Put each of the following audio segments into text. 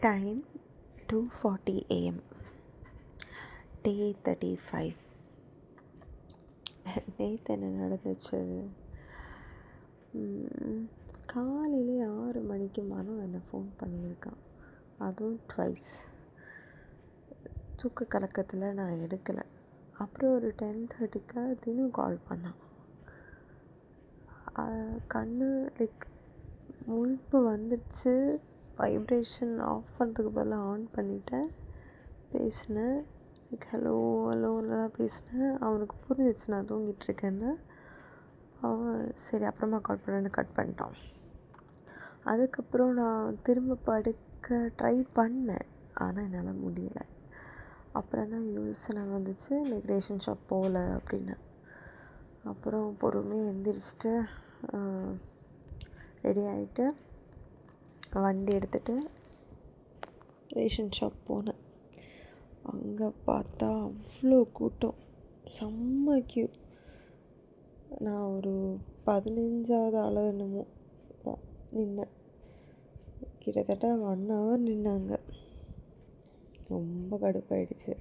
Time 2:40 AM. Day 35. நேற்று என்ன நடந்துச்சு? காலையிலே 6 மணிக்கு மனோ என்னை ஃபோன் பண்ணியிருக்கான். அதுவும் ட்வைஸ். தூக்க கலக்கத்தில் நான் எடுக்கலை. அப்புறம் ஒரு 10:30க்கு தினம் கால் பண்ணான். கண்ணு முழிப்பு வந்துடுச்சு. வைப்ரேஷன் ஆஃப் பண்ணுறதுக்கு பதிலாக ஆன் பண்ணிட்டேன். பேசினேன். ஹலோ ஹலோன்னெலாம் பேசினேன். அவனுக்கு புரிஞ்சிச்சு நான் தூங்கிட்டுருக்கேன்னு. அவன் சரி அப்புறமா கால் பண்ணுறேன்னு கட் பண்ணிட்டான். அதுக்கப்புறம் நான் திரும்ப படுக்க ட்ரை பண்ணேன். ஆனால் என்னால் முடியலை. அப்புறம் தான் யோசனை வந்துச்சு, ரேஷன் ஷாப் போகல அப்படின்னு. அப்புறம் பொறுமையாக எந்திரிச்சிட்டு ரெடி ஆகிட்டு வண்டி எடுத்துகிட்டு ரேஷன் ஷாப் போனேன். அங்கே பார்த்தா அவ்வளோ கூட்டம், செம்ம க்யூ. நான் ஒரு 15வது ஆள் என்னமோ நின்னேன். கிட்டத்தட்ட 1 hour நின்னாங்க. ரொம்ப கடுப்பாயிடுச்சு.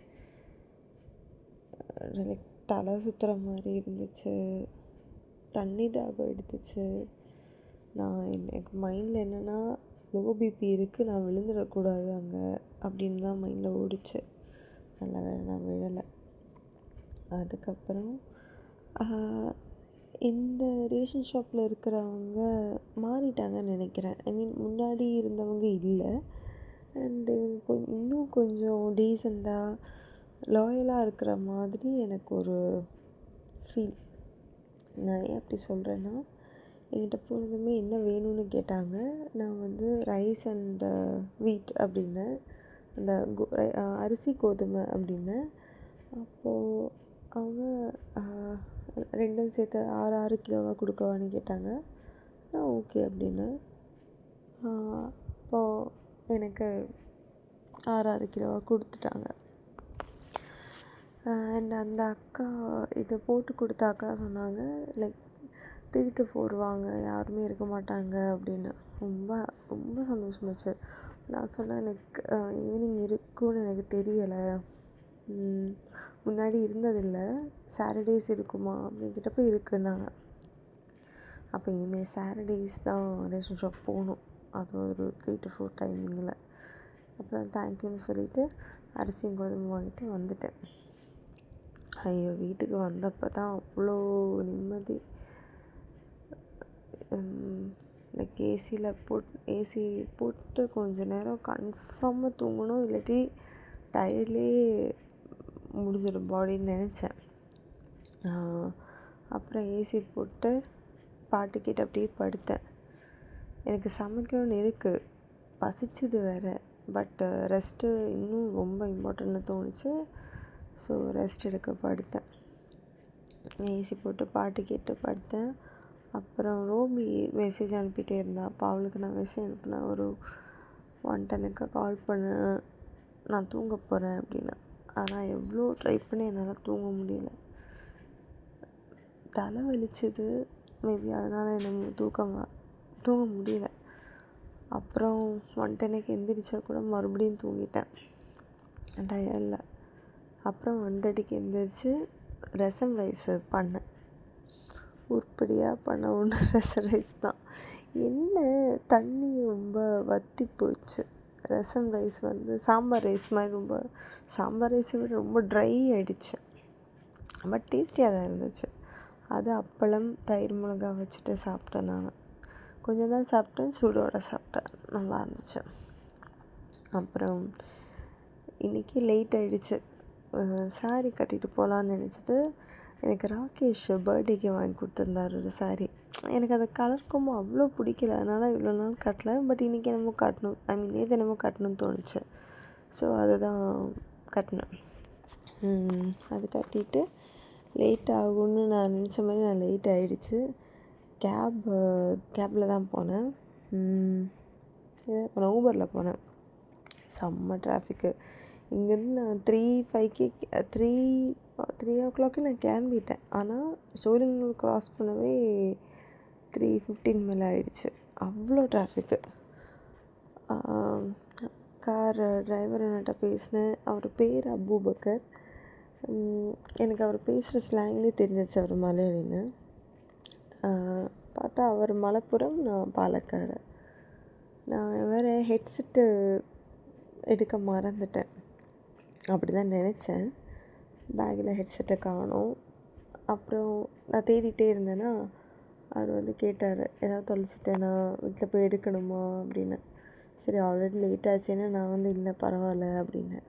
தலை சுற்றுற மாதிரி இருந்துச்சு. தண்ணி தாகம் எடுத்துச்சு. எனக்கு மைண்டில் என்னென்னா, லோ பிபி இருக்குது, நான் விழுந்துடக்கூடாது அங்கே அப்படின்னு தான் மைண்டில் ஓடிச்சு. நல்ல வேலை நான் விழலை. அதுக்கப்புறம் இந்த ரேஷன் ஷாப்பில் இருக்கிறவங்க மாறிட்டாங்கன்னு நினைக்கிறேன். முன்னாடி இருந்தவங்க இல்லை. அண்டு இன்னும் கொஞ்சம் டீசெண்டாக லாயலாக இருக்கிற மாதிரி எனக்கு ஒரு ஃபீல். நான் ஏன் அப்படி சொல்கிறேன்னா, என்கிட்ட போனதுமே என்ன வேணும்னு கேட்டாங்க. நான் ரைஸ் அண்ட் வீட் அப்படின்னேன். அந்த அரிசி கோதுமை அப்படின்னேன். அப்போது அவங்க 2ம் சேர்த்து 6 கிலோவாக கொடுக்கவான்னு கேட்டாங்க. நான் ஓகே அப்படின்னேன். அப்போது எனக்கு 6 கிலோவாக கொடுத்துட்டாங்க. அண்ட் அந்த அக்கா இதை போட்டு கொடுத்த அக்கா சொன்னாங்க, 3 to 4 வாங்க, யாருமே இருக்க மாட்டாங்க அப்படின்னு. ரொம்ப ரொம்ப சந்தோஷமாச்சு. நான் சொன்னேன், எனக்கு ஈவினிங் இருக்கும்னு எனக்கு தெரியலை, முன்னாடி இருந்ததில்லை, சாட்டர்டேஸ் இருக்குமா அப்படின்னு கேட்டப்போ இருக்குன்னாங்க. அப்போ இனிமேல் சாட்டர்டேஸ் தான் ரேஷன் ஷாப் போகணும், அது ஒரு 3 to 4 டைமிங்கில். அப்புறம் தேங்க்யூன்னு சொல்லிவிட்டு அரிசியும் கோதுமை வாங்கிட்டு வந்துட்டேன். ஐயோ, வீட்டுக்கு வந்தப்போ தான் அவ்வளோ நிம்மதி. ஏசி போட்டு கொஞ்ச நேரம் கன்ஃபார்மாக தூங்கணும், இல்லாட்டி டயர்ட்லேயே முடிஞ்சிடும் பாடின்னு நினச்சேன். அப்புறம் ஏசி போட்டு பாட்டு கேட்டு அப்படியே படுத்தேன். எனக்கு சமைக்கணும்னு இருக்குது, பசிச்சுது வேறு. பட் ரெஸ்ட்டு இன்னும் ரொம்ப இம்பார்ட்டன்ட்னு தோணுச்சு. ஸோ ரெஸ்ட் எடுக்க படுத்தேன். ஏசி போட்டு பாட்டு கேட்டு படுத்தேன். அப்புறம் ரோபி மெசேஜ் அனுப்பிட்டே இருந்தாள். அப்போ அவளுக்கு நான் மெசேஜ் அனுப்பினேன், ஒரு 1:10க்கு கால் பண்ண, நான் தூங்க போகிறேன் அப்படின்னு. ஆனால் எவ்வளோ ட்ரை பண்ணி என்னால் தூங்க முடியல. தலை வலிச்சுது, மேபி அதனால் எனக்கு தூங்க முடியல. அப்புறம் 1:10க்கு எந்திரிச்சா கூட மறுபடியும் தூங்கிட்டேன் டயர்டில். அப்புறம் 1:30க்கு எந்திரிச்சு ரசம் ரைஸ் பண்ணேன். உருப்படியாக பண்ண ஒன்று ரசம் ரைஸ் தான். என்ன தண்ணி ரொம்ப வற்றி போச்சு. ரசம் ரைஸ் சாம்பார் ரைஸ் மாதிரி சாம்பார் ரைஸை விட ரொம்ப ட்ரை ஆகிடுச்சு. பட் டேஸ்டியாக தான் இருந்துச்சு. அது அப்பளம் தயிர் மிளகா வச்சுட்டு சாப்பிட்டேன். நான் கொஞ்சம் தான் சாப்பிட்டேன், சூடோடு சாப்பிட்டேன், நல்லா இருந்துச்சு. அப்புறம் இன்றைக்கி லேட் ஆகிடுச்சு. சாரீ கட்டிட்டு போகலான்னு நினச்சிட்டு, எனக்கு ராகேஷ் பர்த்டேக்கு வாங்கி கொடுத்துருந்தார் ஒரு சாரீ. எனக்கு அந்த கலர் கொம்பு அவ்வளோ பிடிக்கல, அதனால் இவ்வளோ நாள் கட்டலை. பட் இன்றைக்கி என்னமோ கட்டணும், நேற்று என்னமோ கட்டணும்னு தோணுச்சு. ஸோ அதை தான் கட்டினேன். அது கட்டிட்டு லேட் ஆகும்னு நான் நினச்ச மாதிரி நான் லேட் ஆகிடுச்சு. கேப்பில் தான் போனேன். அப்புறம் ஊபரில் போனேன். செம்ம டிராஃபிக்கு. இங்கேருந்து நான் 3 o'clock நான் கிளம்பிட்டேன். ஆனால் சோழிங்கநல்லூர் க்ராஸ் பண்ணவே 3:15 மேலே ஆகிடுச்சு. அவ்வளோ டிராஃபிக்கு. கார் டிரைவர் அண்ணாட்ட பேசினேன். அவர் பேர் அபூபக்கர். எனக்கு அவர் பேசுகிற ஸ்லாங்லேயே தெரிஞ்சிச்சு அவர் மலையாளின்னு. பார்த்தா அவர் மலப்புரம், நான் பாலக்காடு. நான் வேறு ஹெட்செட்டு எடுக்க மறந்துட்டேன். அப்படி தான் நினச்சேன். பேக்கில் ஹெட்செட்டை காணோம். அப்புறம் நான் தேடிகிட்டே இருந்தேன்னா அவர் கேட்டார், ஏதாவது தொலைச்சிட்டேனா, வீட்டில் போய் எடுக்கணுமா அப்படின்னு. சரி ஆல்ரெடி லேட் ஆச்சுன்னா நான் இல்லை பரவாயில்ல அப்படின்னேன்.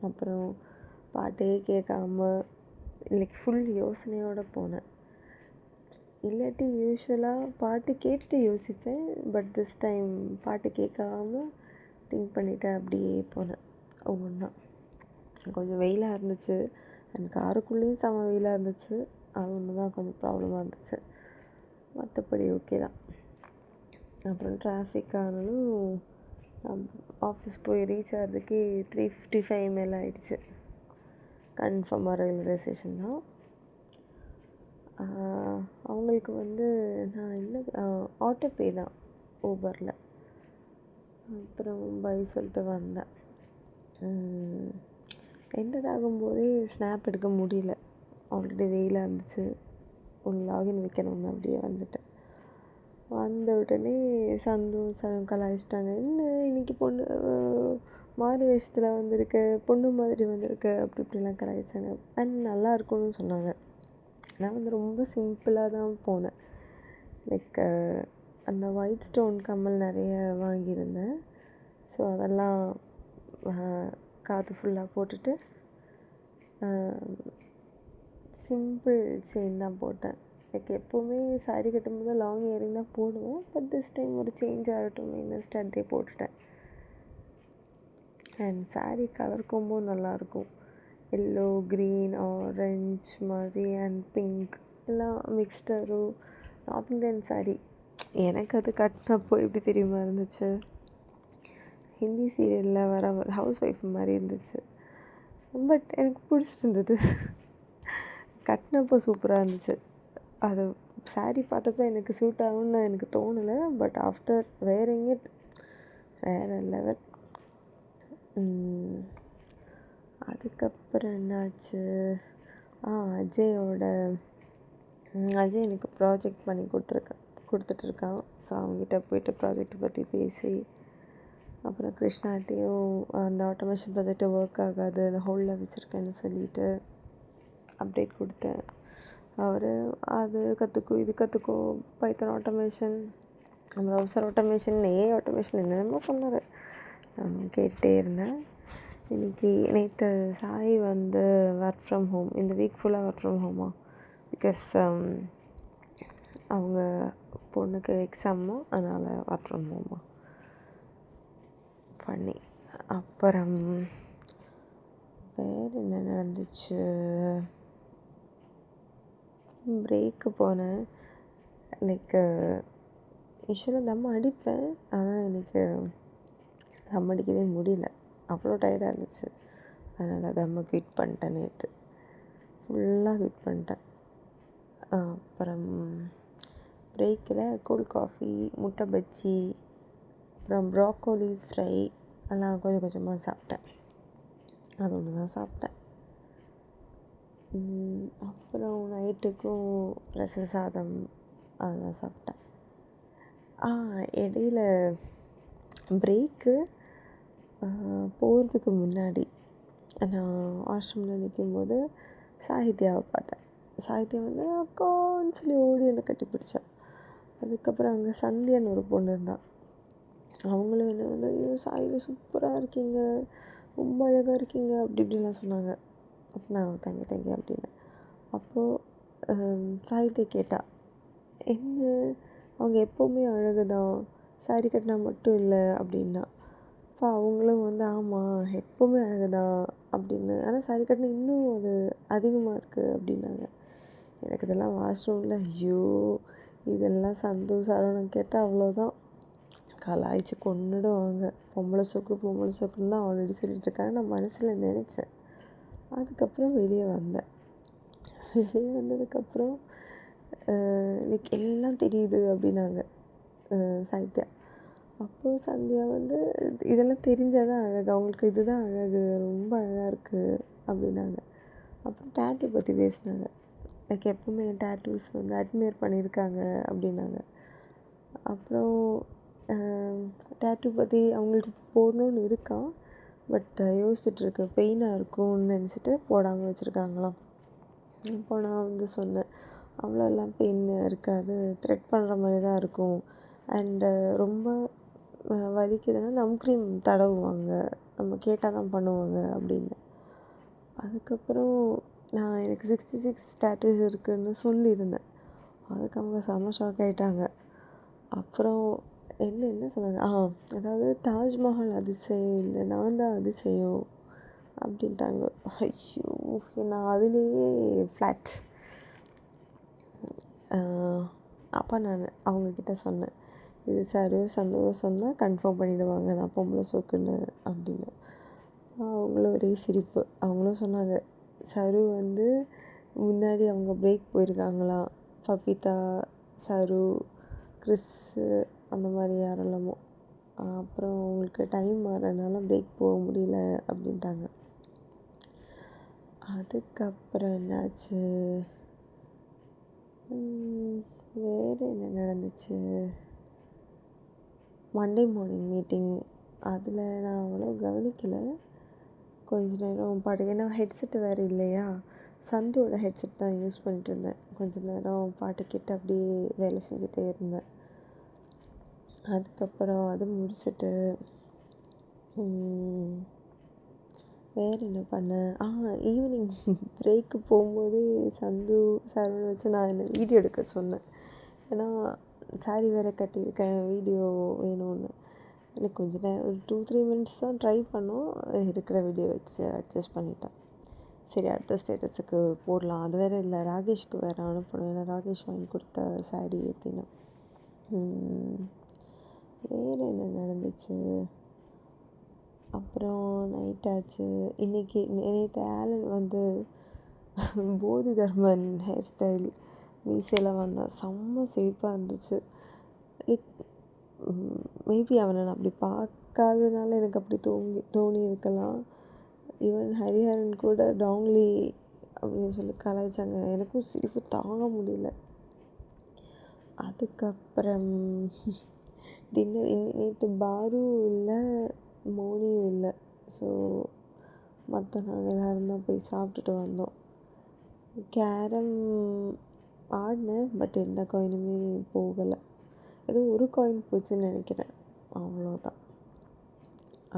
அப்புறம் பாட்டே கேட்காம இன்னைக்கு ஃபுல் யோசனையோடு போனேன். இல்லாட்டி யூஸ்வலாக பாட்டு கேட்டுட்டு யோசிப்பேன். பட் திஸ் டைம் பாட்டு கேட்காம திங்க் பண்ணிவிட்டு அப்படியே போனேன் ஒவ்வொன்றா. கொஞ்சம் வெயிலாக இருந்துச்சு. எனக்கு காருக்குள்ளேயும் செம வெயிலாக இருந்துச்சு. அது ஒன்று தான் கொஞ்சம் ப்ராப்ளமாக இருந்துச்சு. மற்றபடி ஓகே தான். அப்புறம் டிராஃபிக் ஆனாலும் ஆஃபீஸ் போய் ரீச் ஆகிறதுக்கே 3:55 மேலே ஆகிடுச்சு. கன்ஃபார்மாக ரயில்வே ஸ்டேஷன் தான். அவங்களுக்கு நான் என்ன ஆட்டோ பே தான் ஊபரில். அப்புறம் பை சொல்லிட்டு வந்தேன். என்டர் ஆகும்போதே ஸ்னாப் எடுக்க முடியல. ஆல்ரெடி வெயிலாக இருந்துச்சு. ஒரு லாகின் வைக்கணும்னு அப்படியே வந்துட்டேன். வந்த உடனே சந்தோஷம் கலாய்ச்சிட்டாங்க. என்ன இன்றைக்கி பொண்ணு மாறு வேஷத்தில் வந்திருக்க, பொண்ணு மாதிரி வந்திருக்க, அப்படி இப்படிலாம் கலாய்ச்சாங்க. அண்ட் நல்லா இருக்கும்னு சொன்னாங்க. நான் ரொம்ப சிம்பிளாக தான் போனேன். லைக் அந்த ஒயிட் ஸ்டோன் கம்மல் நிறைய வாங்கியிருந்தேன். ஸோ அதெல்லாம் காது ஃபுல்லாக போட்டுட்டு சிம்பிள் செயின் தான் போட்டேன். லைக் எப்போவுமே சாரீ கட்டும்போது லாங் இயரிங் தான் போடுவேன். பட் திஸ் டைம் ஒரு சேஞ்ச் ஆகட்டும் ஸ்டட்டே போட்டுட்டேன். அண்ட் சாரீ கலர் கோம்போ நல்லாயிருக்கும். எல்லோ, க்ரீன், ஆரஞ்ச் மாதிரி அண்ட் பிங்க் எல்லாம் மிக்ஸ்டரு. North Indian sari. எனக்கு அது கட்டினப்போ எப்படி தெரியுமா இருந்துச்சு, ஹிந்தி சீரியலில் வர ஒரு ஹவுஸ் ஒய்ஃப் மாதிரி இருந்துச்சு. பட் எனக்கு பிடிச்சிருந்தது. கட்டினப்போ சூப்பராக இருந்துச்சு. அது சாரீ பார்த்தப்ப எனக்கு சூட் ஆகும்னு எனக்கு தோணலை. பட் ஆஃப்டர் வேரிங் இட் வேறு லெவல். அதுக்கப்புறம் என்னாச்சு, அஜய் எனக்கு ப்ராஜெக்ட் பண்ணி கொடுத்துட்ருக்கான். ஸோ அவங்ககிட்ட போய்ட்டு ப்ராஜெக்டை பற்றி பேசி, அப்புறம் கிருஷ்ணாட்டையும் அந்த ஆட்டோமேஷன் ப்ராஜெக்டை ஒர்க் ஆகாது, ஹோல்டில் வச்சுருக்கேன்னு சொல்லிவிட்டு அப்டேட் கொடுத்தேன். அவர் அது கற்றுக்கோ, இது கற்றுக்கோ, Python automation, browser automation, AI automation என்னென்னமோ சொன்னார். நான் கேட்டுகிட்டே இருந்தேன். நேற்று சாய் ஒர்க் ஃப்ரம் ஹோம், இந்த வீக் ஃபுல்லாக ஒர்க் ஃப்ரம் ஹோமா, பிகாஸ் அவங்க பொண்ணுக்கு எக்ஸாமோ, அதனால் ஒர்க் ஃப்ரம் ஹோமா பண்ணி. அப்புறம் வேறு என்ன நடந்துச்சு, பிரேக்கு போனேன். லைக் யூஸ்வலாக தம் அடிப்பேன். ஆனால் இன்றைக்கி தம் அடிக்கவே முடியல, அவ்வளோ டயர்டாக இருந்துச்சு. அதனால் தம்மை குவிட் பண்ணிட்டேன். நேற்று ஃபுல்லாக குவிட் பண்ணிட்டேன். அப்புறம் பிரேக்கில் கோல்ட் காஃபி, முட்டை பஜ்ஜி, அப்புறம் ப்ராக்கோலி ஃப்ரை எல்லாம் கொஞ்சம் கொஞ்சமாக சாப்பிட்டேன். அது ஒன்று தான் சாப்பிட்டேன். அப்புறம் நைட்டுக்கும் ரச சாதம் அதெல்லாம் சாப்பிட்டேன். இடையில பிரேக்கு போகிறதுக்கு முன்னாடி நான் வாஷ்ரூமில் நிற்கும்போது சாகித்யாவை பார்த்தேன். சாகித்யா அக்கான்னு சொல்லி ஓடி கட்டிப்பிடிச்சேன். அதுக்கப்புறம் அங்கே சந்தியான்னு ஒரு பொண்ணு இருந்தாள். அவங்களும் என்ன ஐயோ சாரியில் சூப்பராக இருக்கீங்க, ரொம்ப அழகாக இருக்கீங்க, அப்படி இப்படிலாம் சொன்னாங்க. அப்போ நான் தேங்க்யூ அப்படின்னேன். அப்போது சாகித்யா கேட்டா, என்ன அவங்க எப்போவுமே அழகு தான், சாரி கட்டினா மட்டும் இல்லை அப்படின்னா. அப்போ அவங்களும் ஆமாம் எப்போவுமே அழகு தான் அப்படின்னு, ஆனால் சாரி கட்டினா இன்னும் அது அதிகமாக இருக்குது அப்படின்னாங்க. எனக்கு இதெல்லாம் வாஷ்ரூமில் ஐயோ இதெல்லாம் சரவணன் கேட்டால் அவ்வளோதான், கலாய்ச்சி கொன்னுடுவாங்க. பொம்பளை சொக்குன்னு தான் ஆல்ரெடி சொல்லிகிட்ருக்காங்க. நான் மனசில் நினச்சேன். அதுக்கப்புறம் வெளியே வந்ததுக்கப்புறம் லைக் எல்லாம் தெரியுது அப்படின்னாங்க சாகித்யா. அப்போது சந்தியா வந்து இதெல்லாம் தெரிஞ்சால் தான் அழகு, அவங்களுக்கு இதுதான் அழகு, ரொம்ப அழகாக இருக்குது அப்படின்னாங்க. அப்புறம் டேட்டூ பற்றி பேசினாங்க. லைக் எப்போவுமே என் டேட்டூஸ் வந்து அட்மையர் பண்ணியிருக்காங்க அப்படின்னாங்க. அப்புறம் டேட்டூ பற்றி அவங்களுக்கு போடணுன்னு இருக்கான், பட் யோசிச்சுட்ருக்கு, பெயினாக இருக்கும்னு நினச்சிட்டு போடாமல் வச்சுருக்காங்களாம். இப்போ நான் வந்து சொன்னேன், அவ்வளோலாம் பெயின் இருக்காது, த்ரெட் பண்ணுற மாதிரி தான் இருக்கும், அண்டு ரொம்ப வலிக்குதுன்னா நம் க்ரீம் தடவுவாங்க, நம்ம கேட்டால் தான் பண்ணுவாங்க அப்படின்னு. அதுக்கப்புறம் நான் எனக்கு 66 டேட்டூஸ் இருக்குதுன்னு சொல்லியிருந்தேன். அதுக்கு அவங்க செம்ம ஷாக் ஆகிட்டாங்க. அப்புறம் என்ன சொன்னாங்க, அதாவது தாஜ்மஹால் அதிசயம் இல்லை, நான் தான் அதிசயம் அப்படின்ட்டாங்க. ஐயோ, நான் அதுலேயே ஃப்ளாட். அப்போ நான் அவங்கக்கிட்ட சொன்னேன், இது சரு சந்தோஷம் சொன்னால் கன்ஃபார்ம் பண்ணிவிடுவாங்க நான் பொம்பளை சோக்குன்னு அப்படின்னு. அவங்களும் ஒரே சிரிப்பு. அவங்களும் சொன்னாங்க, சரு வந்து முன்னாடி அவங்க பிரேக் போயிருக்காங்களாம், பபிதா, சரு, கிறிஸ்ஸு அந்த மாதிரி யாரெல்லாமோ. அப்புறம் அவங்களுக்கு டைம் மாறனால பிரேக் போக முடியல அப்படின்ட்டாங்க. அதுக்கப்புறம் என்னாச்சு, வேறு என்ன நடந்துச்சு, மண்டே மார்னிங் மீட்டிங், அதில் நான் அவ்வளோ கவனிக்கலை. கொஞ்ச நேரம் பாட்டு, ஏன்னா ஹெட்செட்டு வேறு இல்லையா, சந்தோட ஹெட்செட் தான் யூஸ் பண்ணிட்டு இருந்தேன். கொஞ்ச நேரம் பாட்டு கேட்டு அப்படியே வேலை செஞ்சுட்டே இருந்தேன். அதுக்கப்புறம் அது முடிச்சுட்டு வேறு என்ன பண்ணேன், ஈவினிங் பிரேக்கு போகும்போது சந்து சரவணை வச்சு நான் என்ன வீடியோ எடுக்க சொன்னேன். ஏன்னா சாரி வேறு கட்டியிருக்கேன், வீடியோ வேணும்னு. இல்லை கொஞ்ச நேரம் ஒரு 2-3 மினிட்ஸ் தான் ட்ரை பண்ணோம், இருக்கிற வீடியோ வச்சு அட்ஜஸ்ட் பண்ணிட்டேன். சரி, அடுத்த ஸ்டேட்டஸுக்கு போடலாம். அது வேறு இல்லை, ராகேஷ்க்கு வேறு அனுப்பணும், ஏன்னா ராகேஷ் வாங்கி கொடுத்த சாரி அப்படின்னு. வேறு என்ன நடந்துச்சு, அப்புறம் நைட் ஆச்சு. நேற்று ஆலன் வந்து போதி தர்மன் ஹேர் ஸ்டைல் மீசையில் வந்தான், செம்ம சிரிப்பாக இருந்துச்சு. லைக் மேபி அவனை நான் அப்படி பார்க்காதனால எனக்கு அப்படி தோணி இருக்கலாம். ஈவன் ஹரிஹரன் கூட டாங்லி அப்படின்னு சொல்லி கலாய்ச்சாங்க, எனக்கும் சிரிப்பு தாங்க முடியல. அதுக்கப்புறம் டின்னர் நேற்று பாரு இல்லை, மோனியும் இல்லை. ஸோ மற்ற நாங்கள் எல்லோரும் தான் போய் சாப்பிட்டுட்டு வந்தோம். கேரம் ஆடினேன், பட் எந்த காயினுமே போகலை. ஏதோ ஒரு காயின் போச்சுன்னு நினைக்கிறேன், அவ்வளோதான்.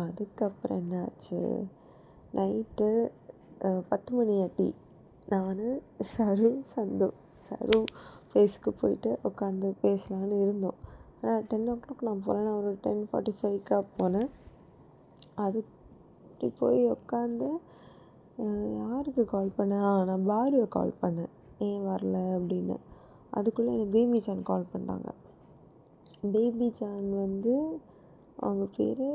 அதுக்கப்புறம் என்னாச்சு, நைட்டு 10 மணி டீ, நான் சரு சரு பிளேஸுக்கு போயிட்டு உட்காந்து பேசலான்னு இருந்தோம். ஆனால் 10 o'clock நான் போனேன், நான் ஒரு 10:45 போனேன். அது இப்படி போய் உட்காந்து யாருக்கு கால் பண்ணேன், நான் பாருவை கால் பண்ணேன், ஏன் வரல அப்படின்னு. அதுக்குள்ளே எனக்கு பேபி ஜான் கால் பண்ணிட்டாங்க. பேபி ஜான் வந்து அவங்க பேர்,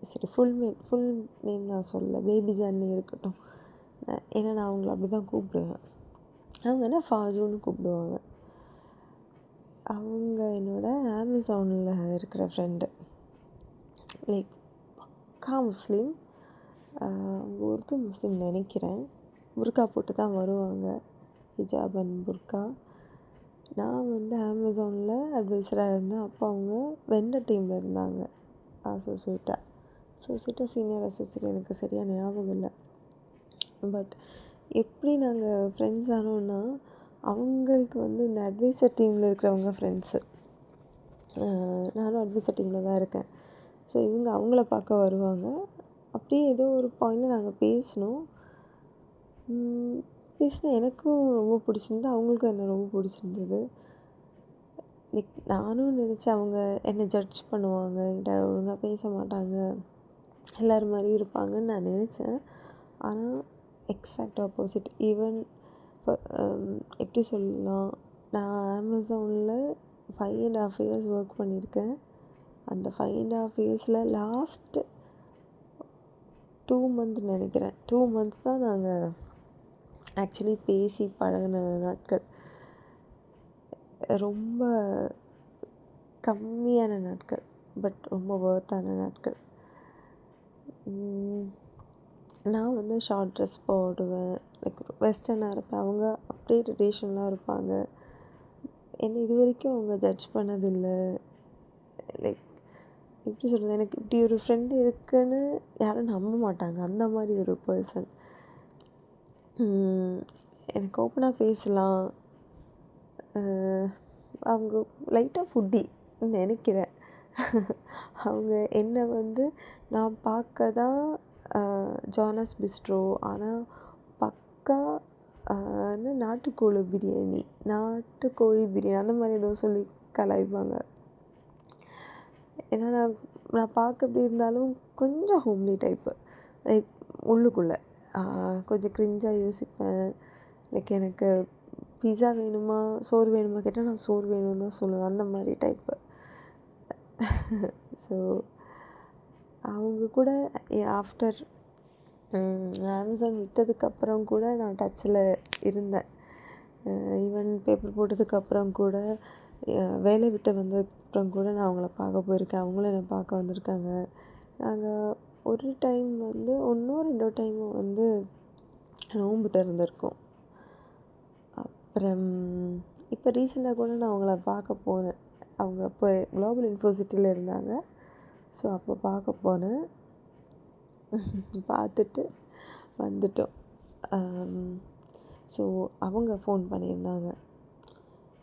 சரி ஃபுல் நேம் நான் சொல்லலை, பேபி ஜான் இருக்கட்டும், ஏன்னா நான் அவங்கள அப்படி தான் கூப்பிடுவேன். அவங்க என்ன ஃபாஜுன்னு கூப்பிடுவாங்க. அவங்க என்னோட அமேசானில் இருக்கிற ஃப்ரெண்டு, லைக் பக்கா முஸ்லீம். உருது முஸ்லீம் நினைக்கிறேன். புர்கா போட்டு தான் வருவாங்க, ஹிஜாப் அண்ட் புர்கா. நான் வந்து அமேசானில் அட்வைஸராக இருந்தேன். அப்போ அவங்க வெண்டர் டீமில் இருந்தாங்க, அசோசியேட்டாக சீனியர் அசோசியேட், எனக்கு சரியாக ஞாபகம் இல்லை. பட் எப்படி நாங்கள் ஃப்ரெண்ட்ஸ் ஆனோன்னா, அவங்களுக்கு வந்து இந்த அட்வைசர் டீமில் இருக்கிறவங்க ஃப்ரெண்ட்ஸு, நானும் அட்வைசர் டீமில் தான் இருக்கேன். ஸோ இவங்க அவங்கள பார்க்க வருவாங்க. அப்படியே ஏதோ ஒரு பாயிண்டில் நாங்கள் பேசினா எனக்கும் ரொம்ப பிடிச்சிருந்தது, அவங்களுக்கும் என்ன ரொம்ப பிடிச்சிருந்தது. லைக் நானும் நினச்சேன் அவங்க என்னை ஜட்ஜ் பண்ணுவாங்க, என்கிட்ட ஒழுங்காக பேச மாட்டாங்க, எல்லோரும் மாதிரி இருப்பாங்கன்னு நான் நினச்சேன். ஆனால் எக்ஸாக்ட் ஆப்போசிட். ஈவன் எப்படி சொல்லலாம், நான் அமேசானில் 5.5 years ஒர்க் பண்ணியிருக்கேன். அந்த 5.5 yearsல லாஸ்ட்டு 2 month நினைக்கிறேன், 2 months தான் நாங்கள் ஆக்சுவலி பேசி பழகின நாட்கள். ரொம்ப கம்மியான நாட்கள். பட் ரொம்ப ஒர்த்தான நாட்கள். நான் வந்து ஷார்ட் ட்ரெஸ் போடுவேன், லைக் வெஸ்டர்னாக இருப்பேன். அவங்க அப்படியே ட்ரெடிஷ்னலாக இருப்பாங்க. என்னை இது வரைக்கும் அவங்க ஜட்ஜ் பண்ணதில்லை. லைக் எப்படி சொல்கிறது, எனக்கு இப்படி ஒரு ஃப்ரெண்டு இருக்குன்னு யாரும் நம்ப மாட்டாங்க. அந்த மாதிரி ஒரு பர்சன். எனக்கு ஓப்பனாக பேசலாம். அவங்க லைட்டாக ஃபுட்டின்னு நினைக்கிறேன். அவங்க என்னை வந்து நான் பார்க்க தான் ஜானஸ் பிஸ்ட்ரோ, ஆனால் பக்கா நாட்டுக்கோழி பிரியாணி அந்த மாதிரி ஏதோ சொல்லி கலாய்ப்பாங்க. ஏன்னா நான் பார்க்க எப்படி இருந்தாலும் கொஞ்சம் ஹோம்லி டைப்பு. லைக் உள்ளுக்குள்ளே கொஞ்சம் க்ரிஞ்சாக யோசிப்பேன். லைக் எனக்கு பிஸா வேணுமா சோறு வேணுமா கேட்டால் நான் சோறு வேணும்னு தான் சொல்லுவேன். அந்த மாதிரி டைப்பு. ஸோ அவங்க கூட ஆஃப்டர் அமேசான் விட்டதுக்கப்புறம் கூட நான் டச்சில் இருந்தேன். ஈவன் பேப்பர் போட்டதுக்கப்புறம் கூட, வேலை விட்டு வந்ததுக்கப்புறம் கூட நான் அவங்கள பார்க்க போயிருக்கேன். அவங்களும் என்னை பார்க்க வந்திருக்காங்க. நாங்கள் ஒரு டைம் வந்து 1-2 டைம் வந்து நோன்பு திறந்திருக்கோம். அப்புறம் இப்போ ரீசெண்டாக கூட நான் அவங்கள பார்க்க போனேன். அவங்க அப்போ குளோபல் யூனிவர்சிட்டியில் இருந்தாங்க. ஸோ அப்போ பார்க்க போனேன். பார்த்துட்டு வந்துட்டோம். ஸோ அவங்க ஃபோன் பண்ணியிருந்தாங்க.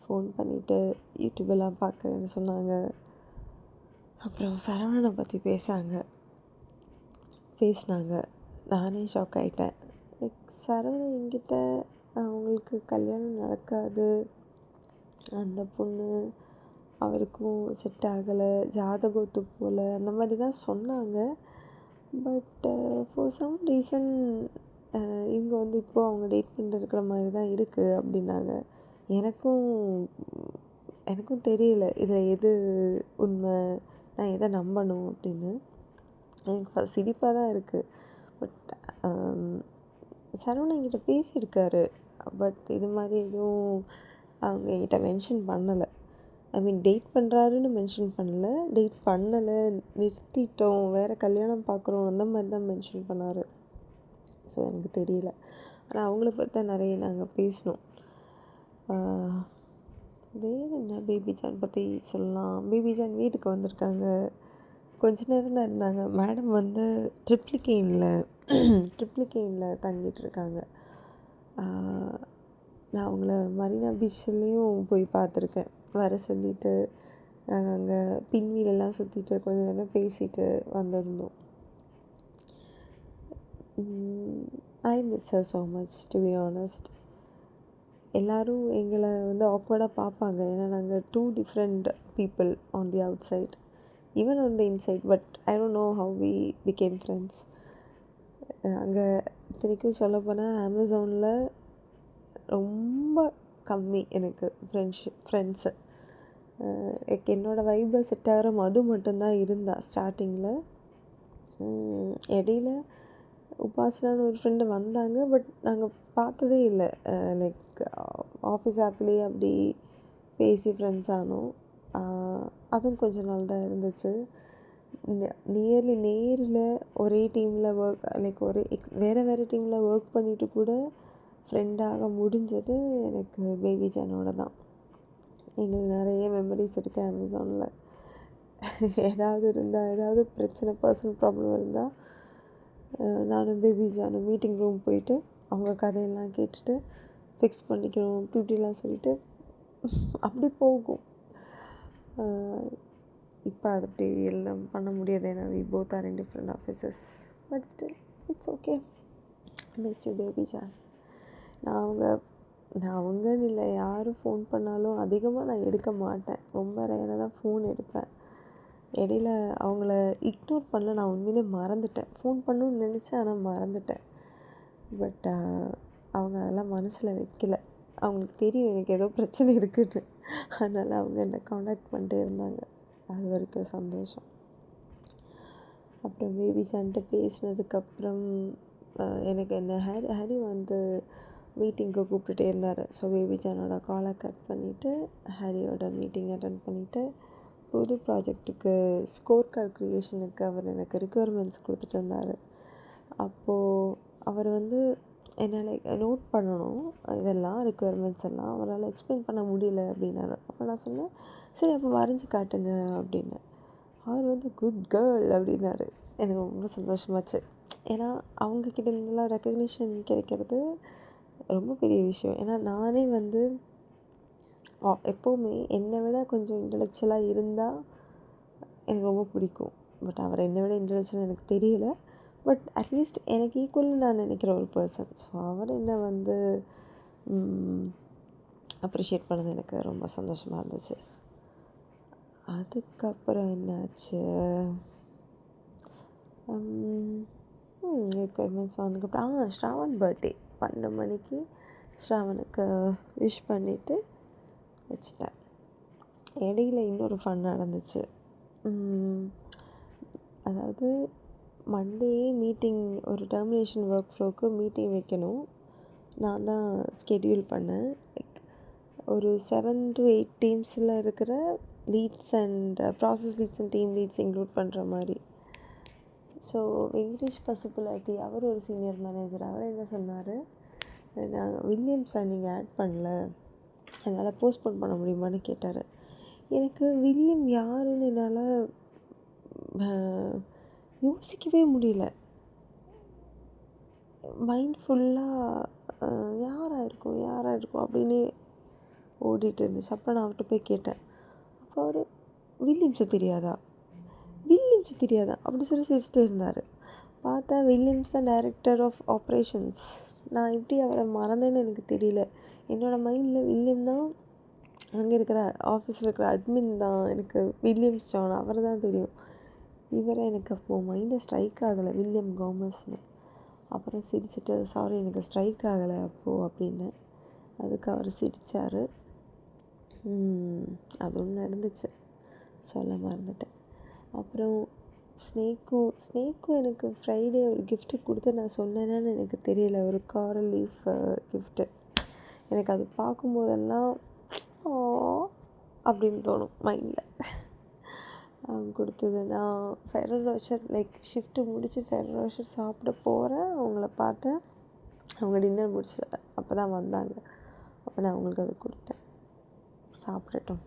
ஃபோன் பண்ணிவிட்டு யூடியூபெல்லாம் பார்க்குறேன்னு சொன்னாங்க. அப்புறம் சரவணனை பற்றி பேசினாங்க. நானே ஷாக் ஆகிட்டேன். லைக் சரவணன் என்கிட்ட அவங்களுக்கு கல்யாணம் நடக்காது, அந்த பொண்ணு அவருக்கும் செட் ஆகலை, ஜாதகத்து போல், அந்த மாதிரி தான் சொன்னாங்க. பட் ஃபார் சம் ரீசன் இவங்க வந்து இப்போது அவங்க டேட் பண்ணிட்டு இருக்கிற மாதிரி தான் இருக்குது அப்படின்னாங்க. எனக்கும் தெரியல இதில் எது உண்மை, நான் எதை நம்பணும் அப்படின்னு. எனக்கு சிரிப்பாக தான் இருக்குது. பட் சரவணன் என்கிட்ட பேசியிருக்காரு. பட் இது மாதிரி எதுவும் அவங்க என்கிட்ட மென்ஷன் பண்ணலை. ஐ மீன் டேட் பண்ணுறாருன்னு மென்ஷன் பண்ணலை, டேட் பண்ணலை, நிறுத்திட்டோம், வேறு கல்யாணம் பார்க்குறோம், அந்த மாதிரி தான் மென்ஷன் பண்ணார். ஸோ எனக்கு தெரியல. ஆனால் அவங்கள பற்றி தான் நிறைய நாங்கள் பேசினோம். வேறு என்ன பேபிஜான் பற்றி சொல்லலாம். பேபிஜான் வீட்டுக்கு வந்திருக்காங்க. கொஞ்ச நேரம் தான் இருந்தாங்க. மேடம் வந்து ட்ரிப்ளிகேனில் தங்கிட்டு இருக்காங்க. நான் அவங்கள மரீனா பீச்லேயும் போய் பார்த்துருக்கேன். வர சொல்லிவிட்டு நாங்கள் அங்கே பின்வீலெல்லாம் சுற்றிட்டு கொஞ்சம் நேரம் பேசிட்டு வந்திருந்தோம். I miss her so much, to be honest. எல்லோரும் எங்களை வந்து ஆக்வர்டாக பார்ப்பாங்க. ஏன்னா நாங்கள் 2 different people on the outside, even on the inside. But I don't know how we became friends. அங்கே இத்தனைக்கும் சொல்லப்போனால் அமேசானில் ரொம்ப கம்மி எனக்கு ஃப்ரெண்ட்ஸு. என்னோடய வைபை செட் ஆகிற மது மட்டும்தான் இருந்தா ஸ்டார்டிங்கில். இடையில உபாசனான்னு ஒரு ஃப்ரெண்டு வந்தாங்க. பட் நாங்கள் பார்த்ததே இல்லை. லைக் ஆஃபீஸ் ஆப்லேயே அப்படி பேசி ஃப்ரெண்ட்ஸ் ஆனோம். அதுவும் கொஞ்ச நாள் தான் இருந்துச்சு. நேரில் ஒரே டீமில் ஒர்க், லைக் வேறு டீமில் ஒர்க் பண்ணிவிட்டு கூட ஃப்ரெண்டாக முடிஞ்சது எனக்கு பேபிஜானோட தான். எங்களுக்கு நிறைய மெமரிஸ் இருக்குது அமேசானில். ஏதாவது பிரச்சனை, பர்சனல் ப்ராப்ளம் இருந்தால் நானும் பேபிஜானும் மீட்டிங் ரூம் போயிட்டு அவங்க கதையெல்லாம் கேட்டுட்டு ஃபிக்ஸ் பண்ணிக்கணும் இப்படிலாம் சொல்லிட்டு அப்படி போகும். இப்போ அது அப்படி எல்லாம் பண்ண முடியாது. ஏன்னா we both are in different offices. But still it's okay. Miss you பேபிஜான். நான் அவங்கன்னு இல்லை, யாரும் ஃபோன் பண்ணாலும் அதிகமாக நான் எடுக்க மாட்டேன். ரொம்ப ரேராக தான் ஃபோன் எடுப்பேன். இடையில அவங்கள இக்னோர் பண்ணல. நான் உண்மையிலே மறந்துட்டேன். ஃபோன் பண்ணணும்னு நினச்சேன், ஆனால் மறந்துட்டேன். பட் அவங்க அதெல்லாம் மனசில் வைக்கல. அவங்களுக்கு தெரியும் எனக்கு ஏதோ பிரச்சனை இருக்குன்னு. அதனால் அவங்க என்னை காண்டாக்ட் பண்ணிட்டே இருந்தாங்க. அது வரைக்கும் சந்தோஷம். அப்புறம் பேபிஜான்கிட்ட பேசினதுக்கப்புறம் என்ன ஹரி வந்து மீட்டிங்க்கு கூப்பிட்டுட்டே இருந்தார். ஸோ பேபிஜானோட காலை கட் பண்ணிவிட்டு ஹரியோட மீட்டிங் அட்டன் பண்ணிவிட்டு புது ப்ராஜெக்ட்டுக்கு ஸ்கோர் கார்டு க்ரியேஷனுக்கு அவர் எனக்கு ரிக்குவயர்மெண்ட்ஸ் கொடுத்துட்டு இருந்தார். அப்போது அவர் என்னால் நோட் பண்ணணும், இதெல்லாம் ரிக்குவயர்மெண்ட்ஸ் எல்லாம் அவரால் எக்ஸ்பிளைன் பண்ண முடியல அப்படின்னாரு. அப்போ நான் சொன்னேன், சரி அப்போ வரைஞ்சி காட்டுங்க அப்படின்னு. அவர் குட் கேர்ள் அப்படின்னாரு. எனக்கு ரொம்ப சந்தோஷமாச்சு. ஏன்னா அவங்கக்கிட்ட இருந்தெல்லாம் ரெக்கக்னிஷன் கிடைக்கிறது ரொம்ப பெரிய விஷயம். ஏன்னா நானே எப்போவுமே என்னை விட கொஞ்சம் இன்டலெக்சுவலாக இருந்தால் எனக்கு ரொம்ப பிடிக்கும். பட் அவர் என்னை விட இன்டலெக்சுவலாக எனக்கு தெரியல. பட் அட்லீஸ்ட் எனக்கு ஈக்குவல்னு நான் நினைக்கிற ஒரு பர்சன். ஸோ அவர் என்னை அப்ரிஷியேட் பண்ணது எனக்கு ரொம்ப சந்தோஷமாக இருந்துச்சு. அதுக்கப்புறம் என்னாச்சு, ரிக்குவயர்மெண்ட்ஸ் வந்ததுக்கப்புறம் ஸ்ராவன் பர்த்டே 12 மணிக்கு ஸ்ராவனுக்கு விஷ் பண்ணிவிட்டு வச்சுட்டேன். இடையில இன்னொரு ஃபன் நடந்துச்சு. அதாவது மண்டே மீட்டிங், ஒரு டெர்மினேஷன் ஒர்க் ஃப்ளோவுக்கு மீட்டிங் வைக்கணும். நான் தான் ஸ்கெடியூல் பண்ணேன். ஒரு 7 to 8 டீம்ஸில் இருக்கிற leads and process leads and team leads include பண்ணுற மாதிரி. ஸோ வெங்கடேஷ் பசுப்புலாட்டி அவர் ஒரு சீனியர் மேனேஜர். அவர் என்ன சொன்னார், நான் வில்லியம்ஸை நீங்கள் ஆட் பண்ணல, அதனால் போஸ்ட்போன் பண்ண முடியுமான்னு கேட்டார். எனக்கு வில்லியம் யாருன்னு என்னால் யோசிக்கவே முடியல. மைண்ட் ஃபுல்லாக யாராக இருக்கும் அப்படின்னு ஓடிட்டு இருந்துச்சு. அப்புறம் நான் அவர்கிட்ட போய் கேட்டேன். அப்போ அவர் வில்லியம்ஸை தெரியாதா அப்படி சொல்லி சிரிச்சிட்டே இருந்தார். பார்த்தா வில்லியம்ஸ் தான் டைரக்டர் ஆஃப் ஆப்ரேஷன்ஸ். நான் எப்படி அவரை மறந்தேன்னு எனக்கு தெரியல. என்னோடய மைண்டில் வில்லியம்னா அங்கே இருக்கிற ஆஃபீஸில் இருக்கிற அட்மின் தான். எனக்கு வில்லியம்ஸ் ஜான் அவர் தான் தெரியும். இவரை எனக்கு அப்போது மைண்டில் ஸ்ட்ரைக் ஆகலை, வில்லியம் கோமஸ்னு. அப்புறம் சிரிச்சுட்டு, சாரி எனக்கு ஸ்ட்ரைக் ஆகலை அப்போது அப்படின்னு. அதுக்கு அவர் சிரித்தார். அது ஒன்று நடந்துச்சு, சொல்ல மறந்துட்டேன். அப்புறம் ஸ்னேக்கும் எனக்கு ஃப்ரைடே ஒரு கிஃப்ட்டு கொடுத்து நான் சொன்னேன்னு எனக்கு தெரியல. ஒரு காரல் லீஃப் கிஃப்ட்டு. எனக்கு அது பார்க்கும்போதெல்லாம் அப்படின்னு தோணும் மைண்டில். கொடுத்தது நான் ஃபெரோ ரோஷர் ஷிஃப்ட்டு முடித்து ஃபெரோ ரோஷர் சாப்பிட போகிறேன். அவங்கள பார்த்தேன், அவங்க டின்னர் முடிச்சு அப்போ தான் வந்தாங்க. அப்போ நான் அவங்களுக்கு அது கொடுத்தேன். சாப்பிடட்டும்,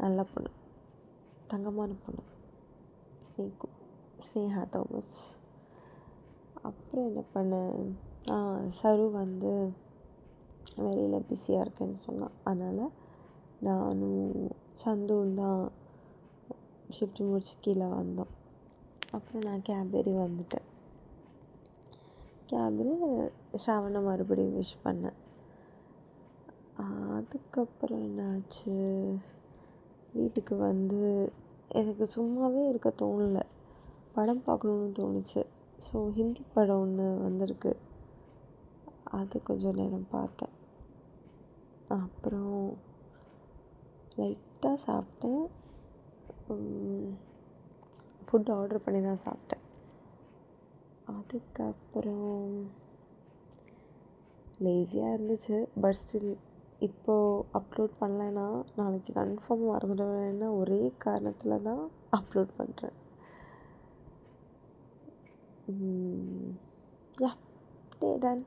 நல்ல பொண்ணு, தங்கமான பொண்ணு ஸ்னேஹா தாமஸ். அப்புறம் என்ன பண்ணேன், சரு வெளியில் பிஸியாக இருக்கேன்னு சொன்னான். அதனால் நானும் சந்துவும் தான் ஷிஃப்ட்டு முடிச்சு கீழே வந்தோம். அப்புறம் நான் கேப் ஏறி வந்துட்டேன். கேபில் ஸ்ராவணை மறுபடியும் விஷ் பண்ணேன். அதுக்கப்புறம் என்னாச்சு, வீட்டுக்கு எனக்கு சும்மாவே இருக்க தோணலை, படம் பார்க்கணுன்னு தோணுச்சு. ஸோ ஹிந்தி படம் ஒன்று வந்திருக்கு, அது கொஞ்சம் நேரம் பார்த்தேன். அப்புறம் லைட்டாக சாப்பிட்டேன். ஃபுட் ஆர்டர் பண்ணி தான் சாப்பிட்டேன். அதுக்கப்புறம் லேசியாக இருந்துச்சு. பட் ஸ்டில் இப்போது அப்லோட் பண்ணலைன்னா நாளைக்கு கன்ஃபார்ம் மறந்துடுவேன்னா ஒரே காரணத்தில் தான் அப்லோட் பண்ணுறேன். யா, டே டன்.